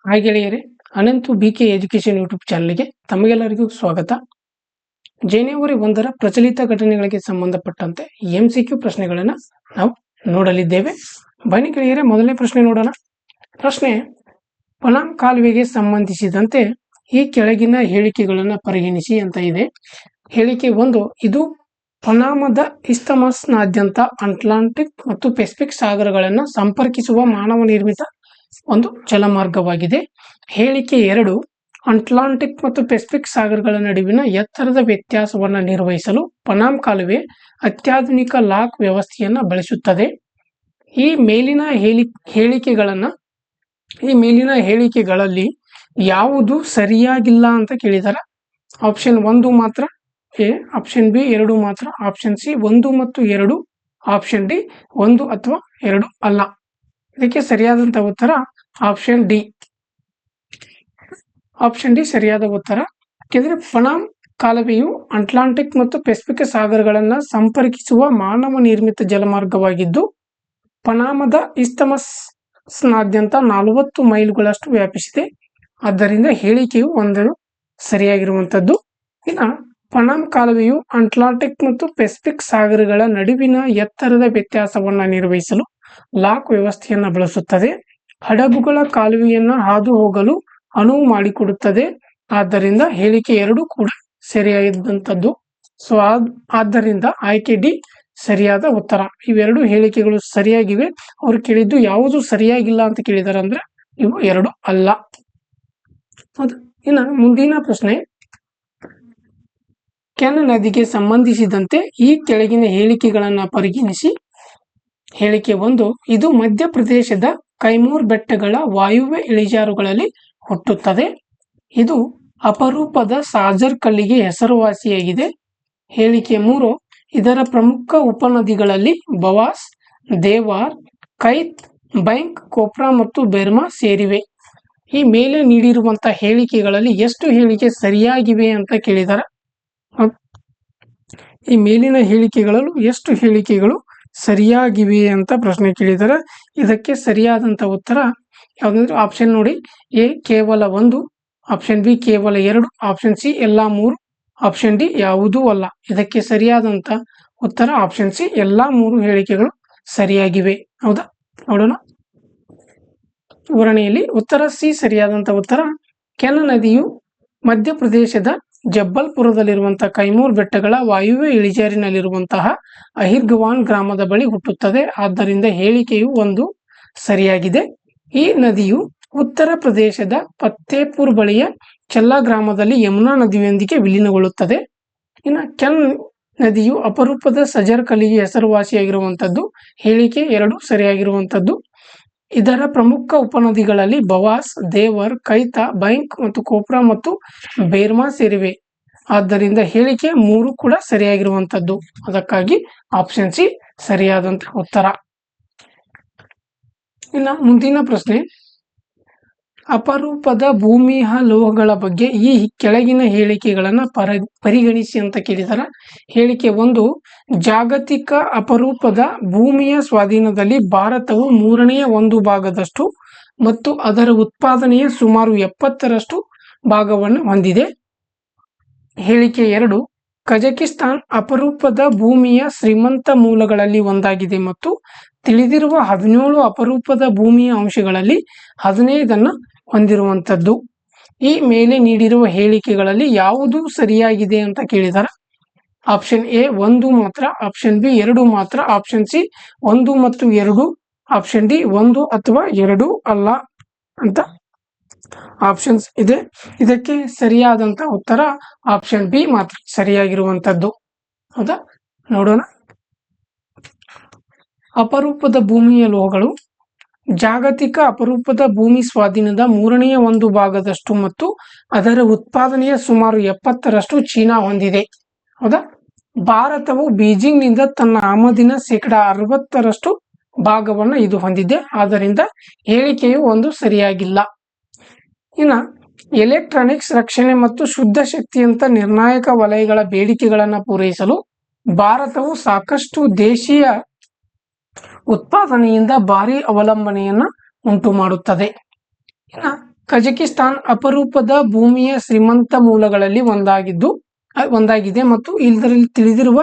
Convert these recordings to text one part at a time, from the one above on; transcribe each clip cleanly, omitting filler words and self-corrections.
Hi ಗೆಳೆಯರೇ, Ananthu BK education YouTube ಚಾನಲ್ಗೆ ತಮಗೆಲ್ಲರಿಗೂ ಸ್ವಾಗತ. ಜನವರಿ 1ರ ಪ್ರಚಲಿತ ಘಟನೆಗಳಿಗೆ ಸಂಬಂಧಪಟ್ಟಂತೆ MCQ ಪ್ರಶ್ನೆಗಳನ್ನು ನಾವು ನೋಡಲಿದ್ದೇವೆ. ಬನ್ನಿ ಗೆಳೆಯರೇ, ಮೊದಲನೇ ಪ್ರಶ್ನೆ ನೋಡೋಣ. ಪ್ರಶ್ನೆ: ಪನಾಮ್ ಕಾಲುವೆಗೆ ಸಂಬಂಧಿಸಿದಂತೆ ಈ ಕೆಳಗಿನ ಹೇಳಿಕೆಗಳನ್ನು ಪರಿಗಣಿಸಿ ಅಂತ ಇದೆ. ಹೇಳಿಕೆ 1: ಇದು ಪನಾಮದ ಇಸ್ತಮಸ್ನಾದ್ಯಂತ ಅಟ್ಲಾಂಟಿಕ್ ಮತ್ತು ಪೆಸಿಫಿಕ್ ಸಾಗರಗಳನ್ನು ಸಂಪರ್ಕಿಸುವ ಮಾನವ ನಿರ್ಮಿತ ಒಂದು ಜಲಮಾರ್ಗವಾಗಿದೆ. ಹೇಳಿಕೆ 2: ಅಟ್ಲಾಂಟಿಕ್ ಮತ್ತು ಪೆಸಿಫಿಕ್ ಸಾಗರಗಳ ನಡುವಿನ ಎತ್ತರದ ವ್ಯತ್ಯಾಸವನ್ನು ನಿರ್ವಹಿಸಲು ಪನಾಮ್ ಕಾಲುವೆ ಅತ್ಯಾಧುನಿಕ ಲಾಕ್ ವ್ಯವಸ್ಥೆಯನ್ನು ಬಳಸುತ್ತದೆ. ಈ ಮೇಲಿನ ಹೇಳಿಕೆಗಳಲ್ಲಿ ಯಾವುದು ಸರಿಯಾಗಿಲ್ಲ ಅಂತ ಕೇಳಿದ್ದಾರೆ. ಆಪ್ಷನ್ 1 ಮಾತ್ರ ಎ, ಆಪ್ಷನ್ ಬಿ 2 ಮಾತ್ರ, ಆಪ್ಷನ್ ಸಿ 1 ಮತ್ತು 2, ಆಪ್ಷನ್ ಡಿ 1 ಅಥವಾ 2 ಅಲ್ಲ. ಇದಕ್ಕೆ ಸರಿಯಾದಂಥ ಉತ್ತರ ಆಪ್ಷನ್ ಡಿ. ಆಪ್ಷನ್ ಡಿ ಸರಿಯಾದ ಉತ್ತರ. ಯಾಕೆಂದರೆ ಪನಾಮ್ ಕಾಲುವೆಯು ಅಟ್ಲಾಂಟಿಕ್ ಮತ್ತು ಪೆಸಿಫಿಕ್ ಸಾಗರಗಳನ್ನು ಸಂಪರ್ಕಿಸುವ ಮಾನವ ನಿರ್ಮಿತ ಜಲಮಾರ್ಗವಾಗಿದ್ದು ಪನಾಮದ ಇಸ್ತಮಸ್ನಾದ್ಯಂತ 40 ಮೈಲುಗಳಷ್ಟು ವ್ಯಾಪಿಸಿದೆ. ಆದ್ದರಿಂದ ಹೇಳಿಕೆಯು 1 ಸರಿಯಾಗಿರುವಂಥದ್ದು. ಇನ್ನು ಪನಾಮ್ ಕಾಲುವೆಯು ಅಟ್ಲಾಂಟಿಕ್ ಮತ್ತು ಪೆಸಿಫಿಕ್ ಸಾಗರಗಳ ನಡುವಿನ ಎತ್ತರದ ವ್ಯತ್ಯಾಸವನ್ನು ನಿರ್ವಹಿಸಲು ಲಾಕ್ ವ್ಯವಸ್ಥೆಯನ್ನು ಬಳಸುತ್ತದೆ. ಹಡಗುಗಳ ಕಾಲುವೆಯನ್ನು ಹಾದು ಹೋಗಲು ಅನುವು ಮಾಡಿಕೊಡುತ್ತದೆ. ಆದ್ದರಿಂದ ಹೇಳಿಕೆ 2 ಕೂಡ ಸರಿಯಾದಂಥದ್ದು. ಆದ್ದರಿಂದ ಆಯ್ಕೆ ಡಿ ಸರಿಯಾದ ಉತ್ತರ. ಇವೆರಡು ಹೇಳಿಕೆಗಳು ಸರಿಯಾಗಿವೆ. ಅವರು ಕೇಳಿದ್ದು ಯಾವುದು ಸರಿಯಾಗಿಲ್ಲ ಅಂತ ಕೇಳಿದಾರೆ ಅಂದ್ರೆ ಇವು 2 ಅಲ್ಲ. ಇನ್ನು ಮುಂದಿನ ಪ್ರಶ್ನೆ: ಕೆನ್ ನದಿಗೆ ಸಂಬಂಧಿಸಿದಂತೆ ಈ ಕೆಳಗಿನ ಹೇಳಿಕೆಗಳನ್ನು ಪರಿಗಣಿಸಿ. ಹೇಳಿಕೆ 1: ಇದು ಮಧ್ಯಪ್ರದೇಶದ ಕೈಮೂರ್ ಬೆಟ್ಟಗಳ ವಾಯುವ್ಯ ಇಳಿಜಾರುಗಳಲ್ಲಿ ಹುಟ್ಟುತ್ತದೆ. ಇದು ಅಪರೂಪದ ಸಾಜರ್ ಕಲ್ಲಿಗೆ ಹೆಸರುವಾಸಿಯಾಗಿದೆ. ಹೇಳಿಕೆ 3: ಇದರ ಪ್ರಮುಖ ಉಪನದಿಗಳಲ್ಲಿ ಬವಾಸ್, ದೇವಾರ್, ಕೈತ್, ಬೈಂಕ್, ಕೋಪ್ರಾ ಮತ್ತು ಬೆರ್ಮಾ ಸೇರಿವೆ. ಈ ಮೇಲೆ ನೀಡಿರುವಂತಹ ಹೇಳಿಕೆಗಳಲ್ಲಿ ಎಷ್ಟು ಹೇಳಿಕೆ ಸರಿಯಾಗಿವೆ ಅಂತ ಕೇಳಿದ್ದಾರೆ. ಈ ಮೇಲಿನ ಹೇಳಿಕೆಗಳಲ್ಲೂ ಎಷ್ಟು ಹೇಳಿಕೆಗಳು ಸರಿಯಾಗಿವೆ ಅಂತ ಪ್ರಶ್ನೆ ಕೇಳಿದ್ದಾರೆ. ಇದಕ್ಕೆ ಸರಿಯಾದಂಥ ಉತ್ತರ ಯಾವುದಂದ್ರೆ ಆಪ್ಷನ್ ನೋಡಿ, ಎ ಕೇವಲ 1, ಆಪ್ಷನ್ ಬಿ ಕೇವಲ 2, ಆಪ್ಷನ್ ಸಿ ಎಲ್ಲ 3, ಆಪ್ಷನ್ ಡಿ ಯಾವುದೂ ಅಲ್ಲ. ಇದಕ್ಕೆ ಸರಿಯಾದಂಥ ಉತ್ತರ ಆಪ್ಷನ್ ಸಿ, ಎಲ್ಲ 3 ಹೇಳಿಕೆಗಳು ಸರಿಯಾಗಿವೆ. ಹೌದಾ, ನೋಡೋಣ. ವಿವರಣೆಯಲ್ಲಿ ಉತ್ತರ ಸಿ ಸರಿಯಾದಂಥ ಉತ್ತರ. ಕೆನ್ ನದಿಯು ಮಧ್ಯಪ್ರದೇಶದ ಜಬ್ಬಲ್ಪುರದಲ್ಲಿರುವಂತಹ ಕೈಮೂರ್ ಬೆಟ್ಟಗಳ ವಾಯುವ್ಯ ಇಳಿಜಾರಿನಲ್ಲಿರುವಂತಹ ಅಹಿರ್ಗವಾನ್ ಗ್ರಾಮದ ಬಳಿ ಹುಟ್ಟುತ್ತದೆ. ಆದ್ದರಿಂದ ಹೇಳಿಕೆಯು 1 ಸರಿಯಾಗಿದೆ. ಈ ನದಿಯು ಉತ್ತರ ಪ್ರದೇಶದ ಫತ್ತೇಪುರ್ ಬಳಿಯ ಚೆಲ್ಲಾ ಗ್ರಾಮದಲ್ಲಿ ಯಮುನಾ ನದಿಯೊಂದಿಗೆ ವಿಲೀನಗೊಳ್ಳುತ್ತದೆ. ಇನ್ನು ಕೆನ್ ನದಿಯು ಅಪರೂಪದ ಸಜರ್ ಕಲ್ಲಿಗೆ ಹೆಸರುವಾಸಿಯಾಗಿರುವಂಥದ್ದು. ಹೇಳಿಕೆ 2 ಸರಿಯಾಗಿರುವಂಥದ್ದು. ಇದರ ಪ್ರಮುಖ ಉಪನದಿಗಳಲ್ಲಿ ಬವಾಸ್, ದೇವರ್, ಕೈತಾ, ಬೈಂಕ್ ಮತ್ತು ಕೋಪ್ರಾ ಮತ್ತು ಬೇರ್ಮಾ ಸೇರಿವೆ. ಆದ್ದರಿಂದ ಹೇಳಿಕೆ 3 ಕೂಡ ಸರಿಯಾಗಿರುವಂಥದ್ದು. ಅದಕ್ಕಾಗಿ ಆಪ್ಷನ್ ಸಿ ಸರಿಯಾದಂತಹ ಉತ್ತರ. ಇನ್ನು ಮುಂದಿನ ಪ್ರಶ್ನೆ: ಅಪರೂಪದ ಭೂಮಿಯ ಲೋಹಗಳ ಬಗ್ಗೆ ಈ ಕೆಳಗಿನ ಹೇಳಿಕೆಗಳನ್ನು ಪರಿಗಣಿಸಿ ಅಂತ ಕೇಳಿದ್ದಾರೆ. ಹೇಳಿಕೆ 1: ಜಾಗತಿಕ ಅಪರೂಪದ ಭೂಮಿಯ ಸ್ವಾಧೀನದಲ್ಲಿ ಭಾರತವು 1/3 ಭಾಗದಷ್ಟು ಮತ್ತು ಅದರ ಉತ್ಪಾದನೆಯ ಸುಮಾರು 70% ಭಾಗವನ್ನು ಹೊಂದಿದೆ. ಹೇಳಿಕೆ 2: ಕಜಕಿಸ್ತಾನ್ ಅಪರೂಪದ ಭೂಮಿಯ ಶ್ರೀಮಂತ ಮೂಲಗಳಲ್ಲಿ ಒಂದಾಗಿದೆ ಮತ್ತು ತಿಳಿದಿರುವ 17 ಅಪರೂಪದ ಭೂಮಿಯ ಅಂಶಗಳಲ್ಲಿ 15 ಹೊಂದಿರುವಂಥದ್ದು. ಈ ಮೇಲೆ ನೀಡಿರುವ ಹೇಳಿಕೆಗಳಲ್ಲಿ ಯಾವುದು ಸರಿಯಾಗಿದೆ ಅಂತ ಕೇಳಿದ್ದಾರೆ. ಆಪ್ಷನ್ ಎ 1 ಮಾತ್ರ, ಆಪ್ಷನ್ ಬಿ 2 ಮಾತ್ರ, ಆಪ್ಷನ್ ಸಿ 1 ಮತ್ತು 2, ಆಪ್ಷನ್ ಡಿ 1 ಅಥವಾ 2 ಅಲ್ಲ ಅಂತ ಆಪ್ಷನ್ಸ್ ಇದೆ. ಇದಕ್ಕೆ ಸರಿಯಾದಂತ ಉತ್ತರ ಆಪ್ಷನ್ ಬಿ ಮಾತ್ರ ಸರಿಯಾಗಿರುವಂಥದ್ದು. ಹೌದಾ, ನೋಡೋಣ. ಅಪರೂಪದ ಭೂಮಿಯ ಲೋಹಗಳು ಜಾಗತಿಕ ಅಪರೂಪದ ಭೂಮಿ ಸ್ವಾಧೀನದ 1/3 ಭಾಗದಷ್ಟು ಮತ್ತು ಅದರ ಉತ್ಪಾದನೆಯ ಸುಮಾರು 70% ಚೀನಾ ಹೊಂದಿದೆ. ಹೌದಾ, ಭಾರತವು ಬೀಜಿಂಗ್ನಿಂದ ತನ್ನ ಆಮದಿನ 60% ಭಾಗವನ್ನು ಇದು ಹೊಂದಿದೆ. ಆದ್ದರಿಂದ ಹೇಳಿಕೆಯು 1 ಸರಿಯಾಗಿಲ್ಲ. ಇನ್ನು ಎಲೆಕ್ಟ್ರಾನಿಕ್ಸ್, ರಕ್ಷಣೆ ಮತ್ತು ಶುದ್ಧ ಶಕ್ತಿಯಂತ ನಿರ್ಣಾಯಕ ವಲಯಗಳ ಬೇಡಿಕೆಗಳನ್ನು ಪೂರೈಸಲು ಭಾರತವು ಸಾಕಷ್ಟು ದೇಶೀಯ ಉತ್ಪಾದನೆಯಿಂದ ಭಾರಿ ಅವಲಂಬನೆಯನ್ನು ಉಂಟು ಮಾಡುತ್ತದೆ. ಇನ್ನು ಕಜಕಿಸ್ತಾನ್ ಅಪರೂಪದ ಭೂಮಿಯ ಶ್ರೀಮಂತ ಮೂಲಗಳಲ್ಲಿ ಒಂದಾಗಿದೆ ಮತ್ತು ಇದರಲ್ಲಿ ತಿಳಿದಿರುವ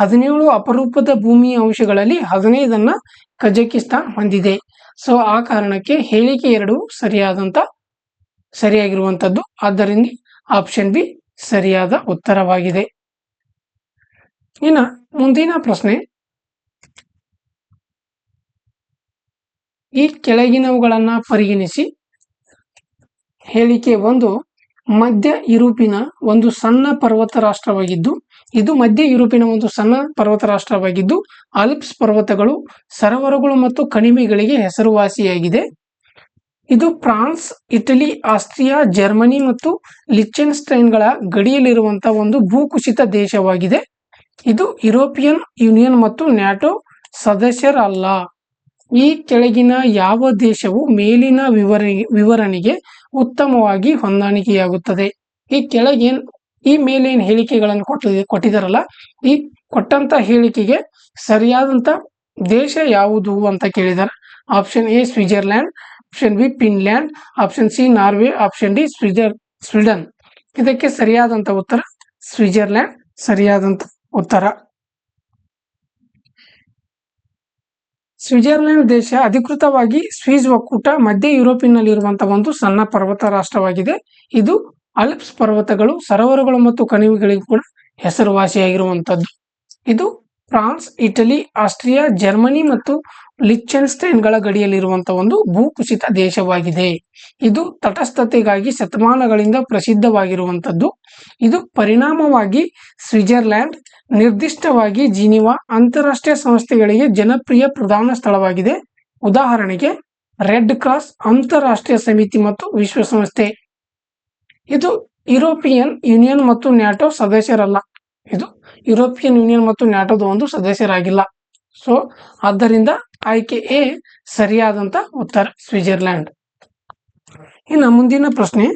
17 ಅಪರೂಪದ ಭೂಮಿಯ ಅಂಶಗಳಲ್ಲಿ 15 ಕಜಕಿಸ್ತಾನ್ ಹೊಂದಿದೆ. ಸೊ ಆ ಕಾರಣಕ್ಕೆ ಹೇಳಿಕೆ 2 ಸರಿಯಾಗಿರುವಂತದ್ದು. ಆದ್ದರಿಂದ ಆಪ್ಷನ್ ಬಿ ಸರಿಯಾದ ಉತ್ತರವಾಗಿದೆ. ಇನ್ನು ಮುಂದಿನ ಪ್ರಶ್ನೆ, ಈ ಕೆಳಗಿನವುಗಳನ್ನ ಪರಿಗಣಿಸಿ. ಹೇಳಿಕೆ 1 ಮಧ್ಯ ಯುರೋಪಿನ ಒಂದು ಸಣ್ಣ ಪರ್ವತ ರಾಷ್ಟ್ರವಾಗಿದ್ದು, ಇದು ಮಧ್ಯ ಯುರೋಪಿನ ಒಂದು ಸಣ್ಣ ಪರ್ವತ ರಾಷ್ಟ್ರವಾಗಿದ್ದು ಆಲ್ಪ್ಸ್ ಪರ್ವತಗಳು, ಸರೋವರಗಳು ಮತ್ತು ಕಣಿವೆಗಳಿಗೆ ಹೆಸರುವಾಸಿಯಾಗಿದೆ. ಇದು ಫ್ರಾನ್ಸ್, ಇಟಲಿ, ಆಸ್ಟ್ರಿಯಾ, ಜರ್ಮನಿ ಮತ್ತು ಲಿಚೆನ್ಸ್ಟೈನ್ಗಳ ಗಡಿಯಲ್ಲಿರುವಂತಹ ಒಂದು ಭೂಕುಸಿತ ದೇಶವಾಗಿದೆ. ಇದು ಯುರೋಪಿಯನ್ ಯೂನಿಯನ್ ಮತ್ತು ನ್ಯಾಟೋ ಸದಸ್ಯರಲ್ಲ. ಈ ಕೆಳಗಿನ ಯಾವ ದೇಶವು ಮೇಲಿನ ವಿವರಣೆಗೆ ಉತ್ತಮವಾಗಿ ಹೊಂದಾಣಿಕೆಯಾಗುತ್ತದೆ? ಈ ಮೇಲಿನ ಹೇಳಿಕೆಗಳನ್ನು ಕೊಟ್ಟಿದಾರಲ್ಲ, ಈ ಕೊಟ್ಟಂತ ಹೇಳಿಕೆಗೆ ಸರಿಯಾದಂತ ದೇಶ ಯಾವುದು ಅಂತ ಕೇಳಿದಾರೆ. Option A Switzerland, option B Finland, option C Norway, option D Sweden. ಇದಕ್ಕೆ ಸರಿಯಾದಂತ ಉತ್ತರ ಸ್ವಿಟ್ಜರ್ಲ್ಯಾಂಡ್ ಸರಿಯಾದಂತ ಉತ್ತರ. ಸ್ವಿಟ್ಜರ್ಲ್ಯಾಂಡ್ ದೇಶ ಅಧಿಕೃತವಾಗಿ ಸ್ವಿಸ್ ಒಕ್ಕೂಟ ಮಧ್ಯ ಯುರೋಪಿನಲ್ಲಿರುವಂತಹ ಒಂದು ಸಣ್ಣ ಪರ್ವತ ರಾಷ್ಟ್ರವಾಗಿದೆ. ಇದು ಆಲ್ಪ್ಸ್ ಪರ್ವತಗಳು, ಸರೋವರಗಳು ಮತ್ತು ಕಣಿವೆಗಳಿಗೂ ಕೂಡ ಹೆಸರುವಾಸಿಯಾಗಿರುವಂತದ್ದು. ಇದು ಫ್ರಾನ್ಸ್, ಇಟಲಿ, ಆಸ್ಟ್ರಿಯಾ, ಜರ್ಮನಿ ಮತ್ತು ಲಿಚೆನ್ಸ್ಟೈನ್ಗಳ ಗಡಿಯಲ್ಲಿರುವಂತಹ ಒಂದು ಭೂಕುಸಿತ ದೇಶವಾಗಿದೆ. ಇದು ತಟಸ್ಥತೆಗಾಗಿ ಶತಮಾನಗಳಿಂದ ಪ್ರಸಿದ್ಧವಾಗಿರುವಂತದ್ದು. ಇದು ಪರಿಣಾಮವಾಗಿ ಸ್ವಿಟ್ಜರ್ಲ್ಯಾಂಡ್, ನಿರ್ದಿಷ್ಟವಾಗಿ ಜಿನಿವಾ ಅಂತಾರಾಷ್ಟ್ರೀಯ ಸಂಸ್ಥೆಗಳಿಗೆ ಜನಪ್ರಿಯ ಪ್ರಧಾನ ಸ್ಥಳವಾಗಿದೆ. ಉದಾಹರಣೆಗೆ ರೆಡ್ ಕ್ರಾಸ್, ಅಂತಾರಾಷ್ಟ್ರೀಯ ಸಮಿತಿ ಮತ್ತು ವಿಶ್ವಸಂಸ್ಥೆ. ಇದು ಯುರೋಪಿಯನ್ ಯೂನಿಯನ್ ಮತ್ತು ನ್ಯಾಟೋ ಸದಸ್ಯರಲ್ಲ. ಇದು ಯುರೋಪಿಯನ್ ಯೂನಿಯನ್ ಮತ್ತು ನ್ಯಾಟೋದ ಒಂದು ಸದಸ್ಯರಾಗಿಲ್ಲ. ಸೊ ಆದ್ದರಿಂದ ಆಯ್ಕೆ ಎ ಸರಿಯಾದಂತ ಉತ್ತರ ಸ್ವಿಟ್ಜರ್ಲ್ಯಾಂಡ್. ಇನ್ನು ಮುಂದಿನ ಪ್ರಶ್ನೆ,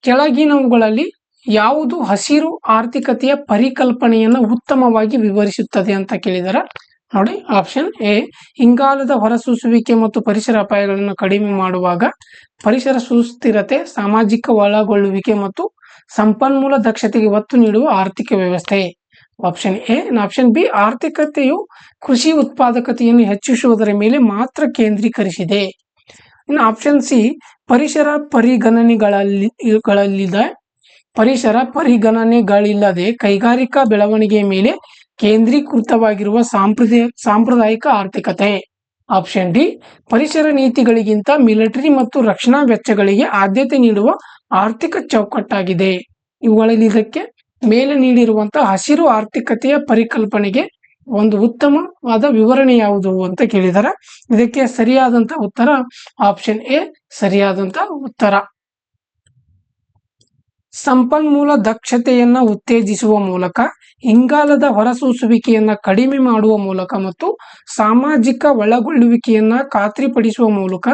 ಕೆಳಗಿನವುಗಳಲ್ಲಿ ಯಾವುದು ಹಸಿರು ಆರ್ಥಿಕತೆಯ ಪರಿಕಲ್ಪನೆಯನ್ನು ಉತ್ತಮವಾಗಿ ವಿವರಿಸುತ್ತದೆ ಅಂತ ಕೇಳಿದಾರೆ. ನೋಡಿ, ಆಪ್ಷನ್ ಎ ಇಂಗಾಲದ ಹೊರಸೂಸುವಿಕೆ ಮತ್ತು ಪರಿಸರ ಅಪಾಯಗಳನ್ನು ಕಡಿಮೆ ಮಾಡುವಾಗ ಪರಿಸರ ಸುಸ್ಥಿರತೆ, ಸಾಮಾಜಿಕ ಒಳಗೊಳ್ಳುವಿಕೆ ಮತ್ತು ಸಂಪನ್ಮೂಲ ದಕ್ಷತೆಗೆ ಒತ್ತು ನೀಡುವ ಆರ್ಥಿಕ ವ್ಯವಸ್ಥೆ. Option A. ಆಪ್ಷನ್ ಬಿ ಆರ್ಥಿಕತೆಯು ಕೃಷಿ ಉತ್ಪಾದಕತೆಯನ್ನು ಹೆಚ್ಚಿಸುವುದರ ಮೇಲೆ ಮಾತ್ರ ಕೇಂದ್ರೀಕರಿಸಿದೆ. ಇನ್ನು ಆಪ್ಷನ್ ಸಿ ಪರಿಸರ ಪರಿಗಣನೆಗಳಿಲ್ಲದೆ ಕೈಗಾರಿಕಾ ಬೆಳವಣಿಗೆಯ ಮೇಲೆ ಕೇಂದ್ರೀಕೃತವಾಗಿರುವ ಸಾಂಪ್ರದಾಯಿಕ ಆರ್ಥಿಕತೆ. ಆಪ್ಷನ್ ಡಿ ಪರಿಸರ ನೀತಿಗಳಿಗಿಂತ ಮಿಲಿಟರಿ ಮತ್ತು ರಕ್ಷಣಾ ವೆಚ್ಚಗಳಿಗೆ ಆದ್ಯತೆ ನೀಡುವ ಆರ್ಥಿಕ ಚೌಕಟ್ಟಾಗಿದೆ. ಇವುಗಳಲ್ಲಿ ಇದಕ್ಕೆ ಮೇಲೆ ನೀಡಿರುವಂತಹ ಹಸಿರು ಆರ್ಥಿಕತೆಯ ಪರಿಕಲ್ಪನೆಗೆ ಒಂದು ಉತ್ತಮವಾದ ವಿವರಣೆ ಯಾವುದು ಅಂತ ಕೇಳಿದ್ದಾರೆ. ಇದಕ್ಕೆ ಸರಿಯಾದಂತ ಉತ್ತರ ಆಪ್ಷನ್ ಎ ಸರಿಯಾದಂತ ಉತ್ತರ. ಸಂಪನ್ಮೂಲ ದಕ್ಷತೆಯನ್ನ ಉತ್ತೇಜಿಸುವ ಮೂಲಕ, ಇಂಗಾಲದ ಹೊರಸೂಸುವಿಕೆಯನ್ನ ಕಡಿಮೆ ಮಾಡುವ ಮೂಲಕ ಮತ್ತು ಸಾಮಾಜಿಕ ಒಳಗೊಳ್ಳುವಿಕೆಯನ್ನ ಖಾತ್ರಿಪಡಿಸುವ ಮೂಲಕ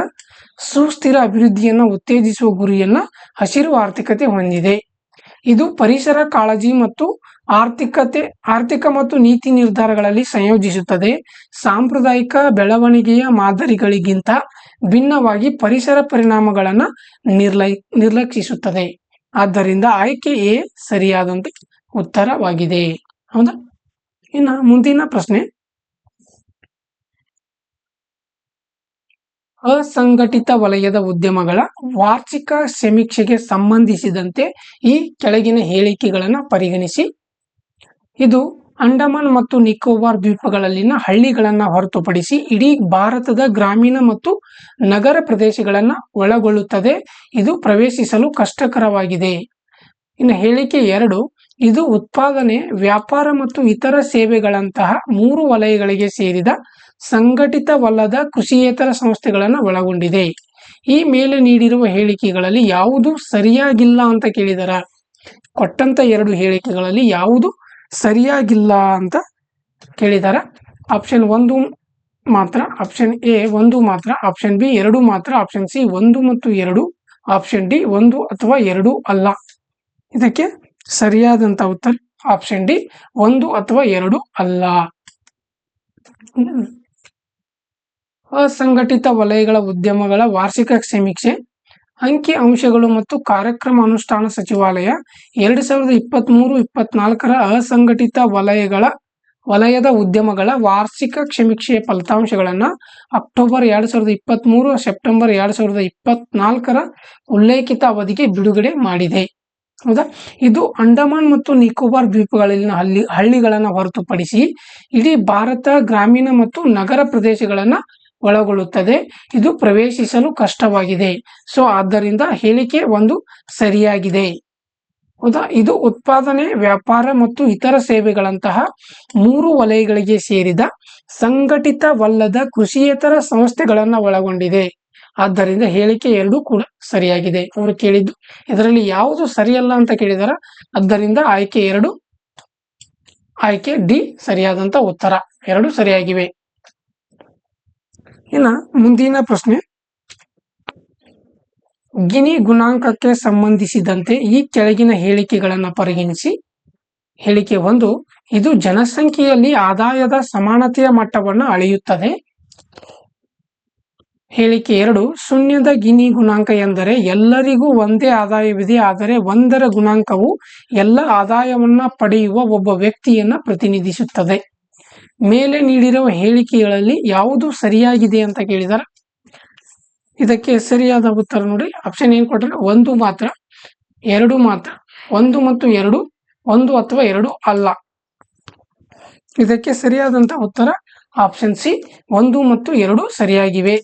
ಸುಸ್ಥಿರ ಅಭಿವೃದ್ಧಿಯನ್ನ ಉತ್ತೇಜಿಸುವ ಗುರಿಯನ್ನ ಹಸಿರು ಆರ್ಥಿಕತೆ ಹೊಂದಿದೆ. ಇದು ಪರಿಸರ ಕಾಳಜಿ ಮತ್ತು ಆರ್ಥಿಕ ಮತ್ತು ನೀತಿ ನಿರ್ಧಾರಗಳಲ್ಲಿ ಸಂಯೋಜಿಸುತ್ತದೆ. ಸಾಂಪ್ರದಾಯಿಕ ಬೆಳವಣಿಗೆಯ ಮಾದರಿಗಳಿಗಿಂತ ಭಿನ್ನವಾಗಿ ಪರಿಸರ ಪರಿಣಾಮಗಳನ್ನು ನಿರ್ಲಕ್ಷಿಸುತ್ತದೆ. ಆದ್ದರಿಂದ ಆಯ್ಕೆ ಎ ಸರಿಯಾದಂತ ಉತ್ತರವಾಗಿದೆ. ಹೌದಾ? ಇನ್ನು ಮುಂದಿನ ಪ್ರಶ್ನೆ, ಅಸಂಘಟಿತ ವಲಯದ ಉದ್ಯಮಗಳ ವಾರ್ಷಿಕ ಸಮೀಕ್ಷೆಗೆ ಸಂಬಂಧಿಸಿದಂತೆ ಈ ಕೆಳಗಿನ ಹೇಳಿಕೆಗಳನ್ನು ಪರಿಗಣಿಸಿ. ಇದು ಅಂಡಮಾನ್ ಮತ್ತು ನಿಕೋಬಾರ್ ದ್ವೀಪಗಳಲ್ಲಿನ ಹಳ್ಳಿಗಳನ್ನು ಹೊರತುಪಡಿಸಿ ಇಡೀ ಭಾರತದ ಗ್ರಾಮೀಣ ಮತ್ತು ನಗರ ಪ್ರದೇಶಗಳನ್ನು ಒಳಗೊಳ್ಳುತ್ತದೆ. ಇದು ಪ್ರವೇಶಿಸಲು ಕಷ್ಟಕರವಾಗಿದೆ. ಇನ್ನು ಹೇಳಿಕೆ 2, ಇದು ಉತ್ಪಾದನೆ, ವ್ಯಾಪಾರ ಮತ್ತು ಇತರ ಸೇವೆಗಳಂತಹ 3 ವಲಯಗಳಿಗೆ ಸೇರಿದ ಸಂಘಟಿತವಲ್ಲದ ಕೃಷಿಯೇತರ ಸಂಸ್ಥೆಗಳನ್ನು ಒಳಗೊಂಡಿದೆ. ಈ ಮೇಲೆ ನೀಡಿರುವ ಹೇಳಿಕೆಗಳಲ್ಲಿ ಯಾವುದು ಸರಿಯಾಗಿಲ್ಲ ಅಂತ ಕೇಳಿದಾರ. ಕೊಟ್ಟಂತ 2 ಹೇಳಿಕೆಗಳಲ್ಲಿ ಯಾವುದು ಸರಿಯಾಗಿಲ್ಲ ಅಂತ ಕೇಳಿದಾರ. ಆಪ್ಷನ್ 1 ಮಾತ್ರ, ಆಪ್ಷನ್ ಎ 1 ಮಾತ್ರ, ಆಪ್ಷನ್ ಬಿ 2 ಮಾತ್ರ, ಆಪ್ಷನ್ ಸಿ 1 ಮತ್ತು 2, ಆಪ್ಷನ್ ಡಿ 1 ಅಥವಾ 2 ಅಲ್ಲ. ಇದಕ್ಕೆ ಸರಿಯಾದಂತ ಉತ್ತರ ಆಪ್ಷನ್ ಡಿ 1 ಅಥವಾ 2 ಅಲ್ಲ. ಅಸಂಘಟಿತ ವಲಯಗಳ ಉದ್ಯಮಗಳ ವಾರ್ಷಿಕ ಸಮೀಕ್ಷೆ ಅಂಕಿ ಅಂಶಗಳು ಮತ್ತು ಕಾರ್ಯಕ್ರಮ ಅನುಷ್ಠಾನ ಸಚಿವಾಲಯ 2023-24 ಅಸಂಘಟಿತ ವಲಯದ ಉದ್ಯಮಗಳ ವಾರ್ಷಿಕ ಸಮೀಕ್ಷೆಯ ಫಲಿತಾಂಶಗಳನ್ನು ಅಕ್ಟೋಬರ್ 2023 ಸೆಪ್ಟೆಂಬರ್ 2024 ಉಲ್ಲೇಖಿತ ಅವಧಿಗೆ ಬಿಡುಗಡೆ ಮಾಡಿದೆ. ಹೌದಾ, ಇದು ಅಂಡಮಾನ್ ಮತ್ತು ನಿಕೋಬಾರ್ ದ್ವೀಪಗಳಲ್ಲಿನ ಹಳ್ಳಿಗಳನ್ನು ಹೊರತುಪಡಿಸಿ ಇಡೀ ಭಾರತ ಗ್ರಾಮೀಣ ಮತ್ತು ನಗರ ಪ್ರದೇಶಗಳನ್ನು ಒಳಗೊಳ್ಳುತ್ತದೆ. ಇದು ಪ್ರವೇಶಿಸಲು ಕಷ್ಟವಾಗಿದೆ. ಸೊ ಆದ್ದರಿಂದ ಹೇಳಿಕೆ 1 ಸರಿಯಾಗಿದೆ. ಹೌದಾ, ಇದು ಉತ್ಪಾದನೆ, ವ್ಯಾಪಾರ ಮತ್ತು ಇತರ ಸೇವೆಗಳಂತಹ 3 ವಲಯಗಳಿಗೆ ಸೇರಿದ ಸಂಘಟಿತವಲ್ಲದ ಕೃಷಿಯೇತರ ಸಂಸ್ಥೆಗಳನ್ನು ಒಳಗೊಂಡಿದೆ. ಆದ್ದರಿಂದ ಹೇಳಿಕೆ 2 ಕೂಡ ಸರಿಯಾಗಿದೆ. ಅವರು ಕೇಳಿದ್ದು ಇದರಲ್ಲಿ ಯಾವುದು ಸರಿಯಲ್ಲ ಅಂತ ಕೇಳಿದಾರ. ಆದ್ದರಿಂದ ಆಯ್ಕೆ 2, ಆಯ್ಕೆ ಡಿ ಸರಿಯಾದಂತ ಉತ್ತರ. 2 ಸರಿಯಾಗಿವೆ. ಇನ್ನು ಮುಂದಿನ ಪ್ರಶ್ನೆ, ಗಿನಿ ಗುಣಾಂಕಕ್ಕೆ ಸಂಬಂಧಿಸಿದಂತೆ ಈ ಕೆಳಗಿನ ಹೇಳಿಕೆಗಳನ್ನು ಪರಿಗಣಿಸಿ. ಹೇಳಿಕೆ 1, ಇದು ಜನಸಂಖ್ಯೆಯಲ್ಲಿ ಆದಾಯದ ಸಮಾನತೆಯ ಮಟ್ಟವನ್ನು ಅಳೆಯುತ್ತದೆ. ಹೇಳಿಕೆ 2, ಶೂನ್ಯದ ಗಿನಿ ಗುಣಾಂಕ ಎಂದರೆ ಎಲ್ಲರಿಗೂ ಒಂದೇ ಆದಾಯವಿದೆ, ಆದರೆ 1ರ ಗುಣಾಂಕವು ಎಲ್ಲ ಆದಾಯವನ್ನ ಪಡೆಯುವ ಒಬ್ಬ ವ್ಯಕ್ತಿಯನ್ನ ಪ್ರತಿನಿಧಿಸುತ್ತದೆ. ಮೇಲೆ ನೀಡಿರುವ ಹೇಳಿಕೆಗಳಲ್ಲಿ ಯಾವುದು ಸರಿಯಾಗಿದೆ ಅಂತ ಕೇಳಿದಾರೆ. ಇದಕ್ಕೆ ಸರಿಯಾದ ಉತ್ತರ ನೋಡಿ, ಆಪ್ಷನ್ ಏನ್ ಕೊಟ್ಟರೆ 1 ಮಾತ್ರ, 2 ಮಾತ್ರ, 1 ಮತ್ತು 2, 1 ಅಥವಾ 2 ಅಲ್ಲ. ಇದಕ್ಕೆ ಸರಿಯಾದಂತ ಉತ್ತರ ಆಪ್ಷನ್ ಸಿ, 1 ಮತ್ತು 2 ಸರಿಯಾಗಿವೆ.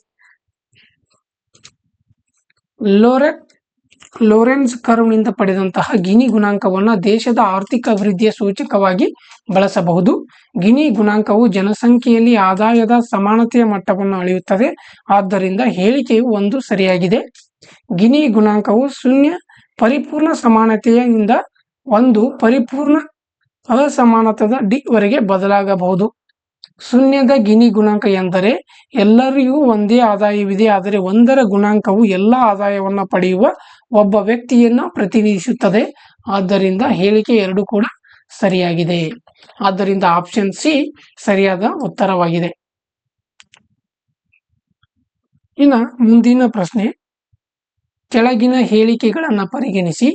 ಲೋರೆನ್ಸ್ ಕರ್ವ್ನಿಂದ ಪಡೆದಂತಹ ಗಿನಿ ಗುಣಾಂಕವನ್ನು ದೇಶದ ಆರ್ಥಿಕ ಅಭಿವೃದ್ಧಿಯ ಸೂಚಕವಾಗಿ ಬಳಸಬಹುದು. ಗಿನಿ ಗುಣಾಂಕವು ಜನಸಂಖ್ಯೆಯಲ್ಲಿ ಆದಾಯದ ಸಮಾನತೆಯ ಮಟ್ಟವನ್ನು ಅಳೆಯುತ್ತದೆ. ಆದ್ದರಿಂದ ಹೇಳಿಕೆಯು 1 ಸರಿಯಾಗಿದೆ. ಗಿನಿ ಗುಣಾಂಕವು 0 ಪರಿಪೂರ್ಣ ಸಮಾನತೆಯಿಂದ 1 ಪರಿಪೂರ್ಣ ಅಸಮಾನತೆಯ ಡಿ ವರೆಗೆ ಬದಲಾಗಬಹುದು. ಶೂನ್ಯದ ಗಿನಿ ಗುಣಾಂಕ ಎಂದರೆ ಎಲ್ಲರಿಗೂ ಒಂದೇ ಆದಾಯವಿದೆ, ಆದರೆ 1ರ ಗುಣಾಂಕವು ಎಲ್ಲ ಆದಾಯವನ್ನು ಪಡೆಯುವ ಒಬ್ಬ ವ್ಯಕ್ತಿಯನ್ನ ಪ್ರತಿನಿಧಿಸುತ್ತದೆ. ಆದ್ದರಿಂದ ಹೇಳಿಕೆ 2 ಕೂಡ ಸರಿಯಾಗಿದೆ. ಆದ್ದರಿಂದ ಆಪ್ಷನ್ ಸಿ ಸರಿಯಾದ ಉತ್ತರವಾಗಿದೆ. ಇನ್ನು ಮುಂದಿನ ಪ್ರಶ್ನೆ, ಕೆಳಗಿನ ಹೇಳಿಕೆಗಳನ್ನು ಪರಿಗಣಿಸಿ.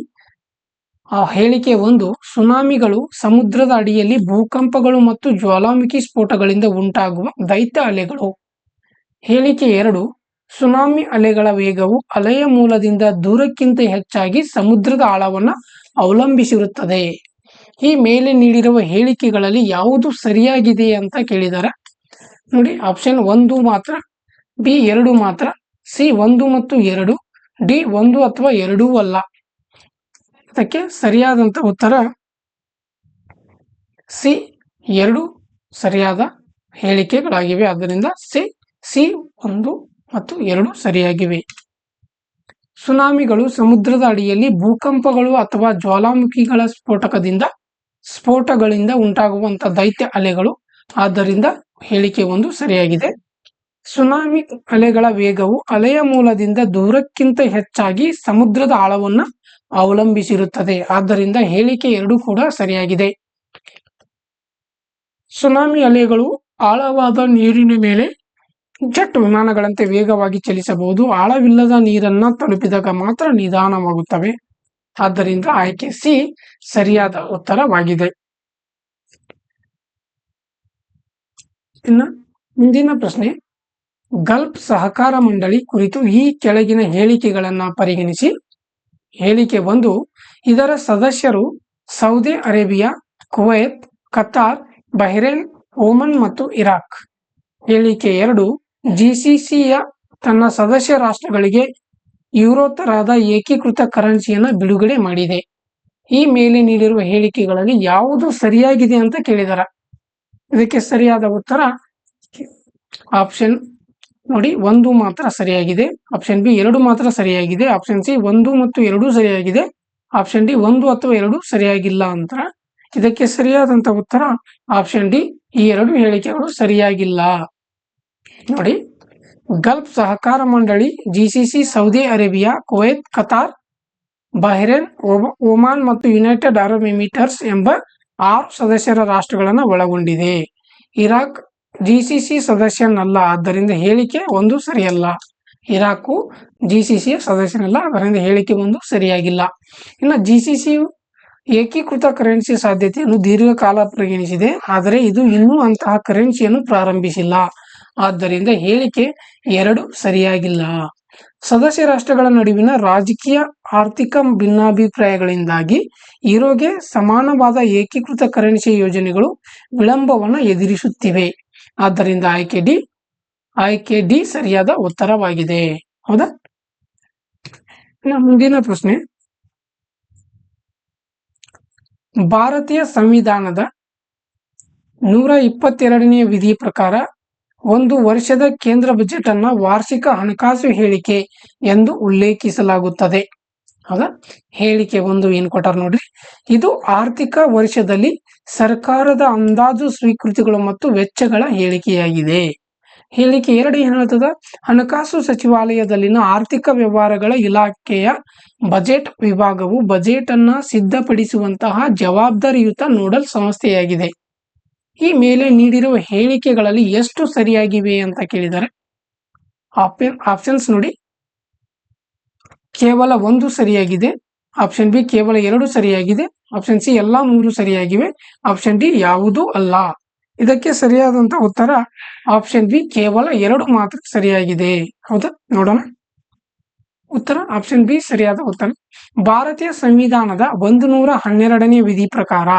ಆ ಹೇಳಿಕೆ 1, ಸುನಾಮಿಗಳು ಸಮುದ್ರದ ಅಡಿಯಲ್ಲಿ ಭೂಕಂಪಗಳು ಮತ್ತು ಜ್ವಾಲಾಮುಖಿ ಸ್ಫೋಟಗಳಿಂದ ಉಂಟಾಗುವ ದೈತ್ಯ ಅಲೆಗಳು. ಹೇಳಿಕೆ 2, ಸುನಾಮಿ ಅಲೆಗಳ ವೇಗವು ಅಲೆಯ ಮೂಲದಿಂದ ದೂರಕ್ಕಿಂತ ಹೆಚ್ಚಾಗಿ ಸಮುದ್ರದ ಆಳವನ್ನು ಅವಲಂಬಿಸಿರುತ್ತದೆ. ಈ ಮೇಲೆ ನೀಡಿರುವ ಹೇಳಿಕೆಗಳಲ್ಲಿ ಯಾವುದು ಸರಿಯಾಗಿದೆ ಅಂತ ಕೇಳಿದ್ದಾರೆ. ನೋಡಿ, ಆಪ್ಷನ್ 1 ಮಾತ್ರ, ಬಿ 2 ಮಾತ್ರ, ಸಿ 1 ಮತ್ತು 2, ಡಿ 1 ಅಥವಾ 2 ಅಲ್ಲ. ಅದಕ್ಕೆ ಸರಿಯಾದಂತ ಉತ್ತರ ಸಿ 2 ಸರಿಯಾದ ಹೇಳಿಕೆಗಳಾಗಿವೆ. ಆದ್ದರಿಂದ ಸಿ 1 ಮತ್ತು 2 ಸರಿಯಾಗಿವೆ. ಸುನಾಮಿಗಳು ಸಮುದ್ರದ ಅಡಿಯಲ್ಲಿ ಭೂಕಂಪಗಳು ಅಥವಾ ಜ್ವಾಲಾಮುಖಿಗಳ ಸ್ಫೋಟಗಳಿಂದ ಉಂಟಾಗುವಂತಹ ದೈತ್ಯ ಅಲೆಗಳು. ಆದ್ದರಿಂದ ಹೇಳಿಕೆ 1 ಸರಿಯಾಗಿದೆ. ಸುನಾಮಿ ಅಲೆಗಳ ವೇಗವು ಅಲೆಯ ಮೂಲದಿಂದ ದೂರಕ್ಕಿಂತ ಹೆಚ್ಚಾಗಿ ಸಮುದ್ರದ ಆಳವನ್ನು ಅವಲಂಬಿಸಿರುತ್ತದೆ. ಆದ್ದರಿಂದ ಹೇಳಿಕೆ 2 ಕೂಡ ಸರಿಯಾಗಿದೆ. ಸುನಾಮಿ ಅಲೆಗಳು ಆಳವಾದ ನೀರಿನ ಮೇಲೆ ಜೆಟ್ ವಿಮಾನಗಳಂತೆ ವೇಗವಾಗಿ ಚಲಿಸಬಹುದು. ಆಳವಿಲ್ಲದ ನೀರನ್ನ ತಲುಪಿದಾಗ ಮಾತ್ರ ನಿಧಾನವಾಗುತ್ತವೆ. ಆದ್ದರಿಂದ ಆಯ್ಕೆ ಸಿ ಸರಿಯಾದ ಉತ್ತರವಾಗಿದೆ. ಇನ್ನು ಮುಂದಿನ ಪ್ರಶ್ನೆ, ಗಲ್ಫ್ ಸಹಕಾರ ಮಂಡಳಿ ಕುರಿತು ಈ ಕೆಳಗಿನ ಹೇಳಿಕೆಗಳನ್ನು ಪರಿಗಣಿಸಿ. ಹೇಳಿಕೆ 1, ಇದರ ಸದಸ್ಯರು Saudi Arabia, Kuwait, Qatar, Bahrain, Oman ಮತ್ತು ಇರಾಕ್. ಹೇಳಿಕೆ 2, ಜಿಸಿಸಿಯ ತನ್ನ ಸದಸ್ಯ ರಾಷ್ಟ್ರಗಳಿಗೆ ಯೂರೋ ತರಹದ ಏಕೀಕೃತ ಕರೆನ್ಸಿಯನ್ನು ಬಿಡುಗಡೆ ಮಾಡಿದೆ. ಈ ಮೇಲೆ ನೀಡಿರುವ ಹೇಳಿಕೆಗಳಲ್ಲಿ ಯಾವುದು ಸರಿಯಾಗಿದೆ ಅಂತ ಕೇಳಿದಾರೆ. ಇದಕ್ಕೆ ಸರಿಯಾದ ಉತ್ತರ ಆಪ್ಷನ್ ನೋಡಿ 1 ಮಾತ್ರ ಸರಿಯಾಗಿದೆ, ಆಪ್ಷನ್ ಬಿ 2 ಮಾತ್ರ ಸರಿಯಾಗಿದೆ, ಆಪ್ಷನ್ ಸಿ 1 ಮತ್ತು 2 ಸರಿಯಾಗಿದೆ, ಆಪ್ಷನ್ ಡಿ 1 ಅಥವಾ 2 ಸರಿಯಾಗಿಲ್ಲ ಅಂತ. ಇದಕ್ಕೆ ಸರಿಯಾದಂತ ಉತ್ತರ ಆಪ್ಷನ್ ಡಿ, ಈ 2 ಹೇಳಿಕೆಗಳು ಸರಿಯಾಗಿಲ್ಲ. ನೋಡಿ, ಗಲ್ಫ್ ಸಹಕಾರ ಮಂಡಳಿ GCC Saudi Arabia, Kuwait, Qatar, Bahrain, Oman ಮತ್ತು ಯುನೈಟೆಡ್ ಅರಬ್ ಎಮಿರೇಟ್ಸ್ ಎಂಬ 6 ಸದಸ್ಯರ ರಾಷ್ಟ್ರಗಳನ್ನು ಒಳಗೊಂಡಿದೆ. ಇರಾಕ್ ಜಿಸಿಸಿ ಸದಸ್ಯನಲ್ಲ, ಆದ್ದರಿಂದ ಹೇಳಿಕೆ ಒಂದು ಸರಿಯಲ್ಲ. ಇರಾಕು ಜಿಸಿಸಿಯ ಸದಸ್ಯನಲ್ಲ, ಅದರಿಂದ ಹೇಳಿಕೆ ಒಂದು ಸರಿಯಾಗಿಲ್ಲ. ಇನ್ನು ಜಿಸಿಸಿ ಏಕೀಕೃತ ಕರೆನ್ಸಿ ಸಾಧ್ಯತೆಯನ್ನು ದೀರ್ಘಕಾಲ ಪರಿಗಣಿಸಿದೆ, ಆದರೆ ಇದು ಇನ್ನೂ ಅಂತಹ ಕರೆನ್ಸಿಯನ್ನು ಪ್ರಾರಂಭಿಸಿಲ್ಲ. ಆದ್ದರಿಂದ ಹೇಳಿಕೆ 2 ಸರಿಯಾಗಿಲ್ಲ. ಸದಸ್ಯ ರಾಷ್ಟ್ರಗಳ ನಡುವಿನ ರಾಜಕೀಯ ಆರ್ಥಿಕ ಭಿನ್ನಾಭಿಪ್ರಾಯಗಳಿಂದಾಗಿ ಯುರೋಗೆ ಸಮಾನವಾದ ಏಕೀಕೃತ ಕರೆನ್ಸಿ ಯೋಜನೆಗಳು ವಿಳಂಬವನ್ನು ಎದುರಿಸುತ್ತಿವೆ. ಆದ್ದರಿಂದ ಆಯ್ಕೆ ಡಿ ಸರಿಯಾದ ಉತ್ತರವಾಗಿದೆ. ಹೌದಾ? ಮುಂದಿನ ಪ್ರಶ್ನೆ, ಭಾರತೀಯ ಸಂವಿಧಾನದ 122ನೇ ವಿಧಿ ಪ್ರಕಾರ ಒಂದು ವರ್ಷದ ಕೇಂದ್ರ ಬಜೆಟ್ ಅನ್ನ ವಾರ್ಷಿಕ ಹಣಕಾಸು ಹೇಳಿಕೆ ಎಂದು ಉಲ್ಲೇಖಿಸಲಾಗುತ್ತದೆ. ಹೌದಾ? ಹೇಳಿಕೆ ಒಂದು ಏನ್ ಕೊಟ್ಟಾರ ನೋಡ್ರಿ, ಇದು ಆರ್ಥಿಕ ವರ್ಷದಲ್ಲಿ ಸರ್ಕಾರದ ಅಂದಾಜು ಸ್ವೀಕೃತಿಗಳು ಮತ್ತು ವೆಚ್ಚಗಳ ಹೇಳಿಕೆಯಾಗಿದೆ. ಹೇಳಿಕೆ 2 ಏನ್ ಹೇಳ್ತದ, ಹಣಕಾಸು ಸಚಿವಾಲಯದಲ್ಲಿನ ಆರ್ಥಿಕ ವ್ಯವಹಾರಗಳ ಇಲಾಖೆಯ ಬಜೆಟ್ ವಿಭಾಗವು ಬಜೆಟ್ ಅನ್ನ ಸಿದ್ಧಪಡಿಸುವಂತಹ ಜವಾಬ್ದಾರಿಯುತ ನೋಡಲ್ ಸಂಸ್ಥೆಯಾಗಿದೆ. ಈ ಮೇಲೆ ನೀಡಿರುವ ಹೇಳಿಕೆಗಳಲ್ಲಿ ಎಷ್ಟು ಸರಿಯಾಗಿವೆ ಅಂತ ಕೇಳಿದ್ದಾರೆ. ಆಪ್ಷನ್ಸ್ ನೋಡಿ, ಕೇವಲ 1 ಸರಿಯಾಗಿದೆ, ಆಪ್ಷನ್ ಬಿ ಕೇವಲ 2 ಸರಿಯಾಗಿದೆ, ಆಪ್ಷನ್ ಸಿ ಎಲ್ಲಾ 3 ಸರಿಯಾಗಿವೆ, ಆಪ್ಷನ್ ಡಿ ಯಾವುದೂ ಅಲ್ಲ. ಇದಕ್ಕೆ ಸರಿಯಾದಂತ ಉತ್ತರ ಆಪ್ಷನ್ ಬಿ ಕೇವಲ 2 ಮಾತ್ರ ಸರಿಯಾಗಿದೆ. ಹೌದಾ? ನೋಡೋಣ. ಉತ್ತರ ಆಪ್ಷನ್ ಬಿ ಸರಿಯಾದ ಉತ್ತರ. ಭಾರತೀಯ ಸಂವಿಧಾನದ 112ನೇ ವಿಧಿ ಪ್ರಕಾರ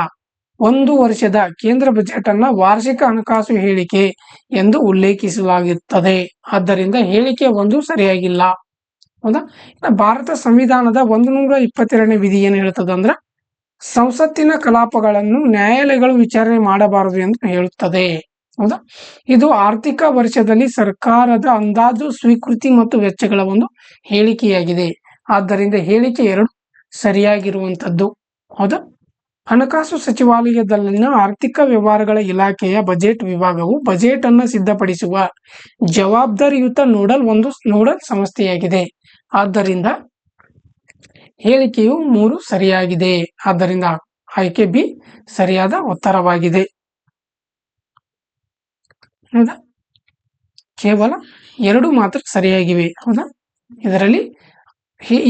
ಒಂದು ವರ್ಷದ ಕೇಂದ್ರ ಬಜೆಟ್ ಅನ್ನ ವಾರ್ಷಿಕ ಹಣಕಾಸು ಹೇಳಿಕೆ ಎಂದು ಉಲ್ಲೇಖಿಸಲಾಗುತ್ತದೆ. ಆದ್ದರಿಂದ ಹೇಳಿಕೆ 1 ಸರಿಯಾಗಿಲ್ಲ. ಹೌದಾ? ಭಾರತ ಸಂವಿಧಾನದ 122ನೇ ವಿಧಿ ಏನ್ ಹೇಳ್ತದ ಅಂದ್ರ, ಸಂಸತ್ತಿನ ಕಲಾಪಗಳನ್ನು ನ್ಯಾಯಾಲಯಗಳು ವಿಚಾರಣೆ ಮಾಡಬಾರದು ಎಂದು ಹೇಳುತ್ತದೆ. ಹೌದಾ? ಇದು ಆರ್ಥಿಕ ವರ್ಷದಲ್ಲಿ ಸರ್ಕಾರದ ಅಂದಾಜು ಸ್ವೀಕೃತಿ ಮತ್ತು ವೆಚ್ಚಗಳ ಒಂದು ಹೇಳಿಕೆಯಾಗಿದೆ. ಆದ್ದರಿಂದ ಹೇಳಿಕೆ 2 ಸರಿಯಾಗಿರುವಂತದ್ದು. ಹೌದಾ? ಹಣಕಾಸು ಸಚಿವಾಲಯದಲ್ಲಿನ ಆರ್ಥಿಕ ವ್ಯವಹಾರಗಳ ಇಲಾಖೆಯ ಬಜೆಟ್ ವಿಭಾಗವು ಬಜೆಟ್ ಅನ್ನು ಸಿದ್ಧಪಡಿಸುವ ಜವಾಬ್ದಾರಿಯುತ ನೋಡಲ್ ಸಂಸ್ಥೆಯಾಗಿದೆ. ಆದ್ದರಿಂದ ಹೇಳಿಕೆಯು 3 ಸರಿಯಾಗಿದೆ. ಆದ್ದರಿಂದ ಆಯ್ಕೆ ಬಿ ಸರಿಯಾದ ಉತ್ತರವಾಗಿದೆ. ಹೌದಾ? ಕೇವಲ 2 ಮಾತ್ರ ಸರಿಯಾಗಿವೆ. ಹೌದಾ? ಇದರಲ್ಲಿ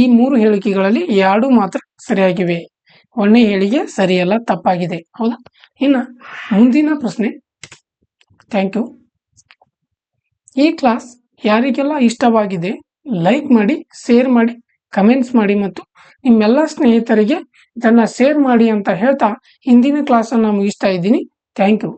ಈ 3 ಹೇಳಿಕೆಗಳಲ್ಲಿ 2 ಮಾತ್ರ ಸರಿಯಾಗಿವೆ. 1ನೇ ಹೇಳಿಕೆ ಸರಿಯಲ್ಲ, ತಪ್ಪಾಗಿದೆ. ಹೌದಾ? ಇನ್ನು ಮುಂದಿನ ಪ್ರಶ್ನೆ. Thank you. ಈ ಕ್ಲಾಸ್ ಯಾರಿಗೆಲ್ಲ ಇಷ್ಟವಾಗಿದೆ ಲೈಕ್ ಮಾಡಿ, ಶೇರ್ ಮಾಡಿ, ಕಮೆಂಟ್ಸ್ ಮಾಡಿ ಮತ್ತು ನಿಮ್ಮೆಲ್ಲ ಸ್ನೇಹಿತರಿಗೆ ಇದನ್ನ ಶೇರ್ ಮಾಡಿ ಅಂತ ಹೇಳ್ತಾ ಇಂದಿನ ಕ್ಲಾಸನ್ನು ಮುಗಿಸ್ತಾ ಇದ್ದೀನಿ. Thank you.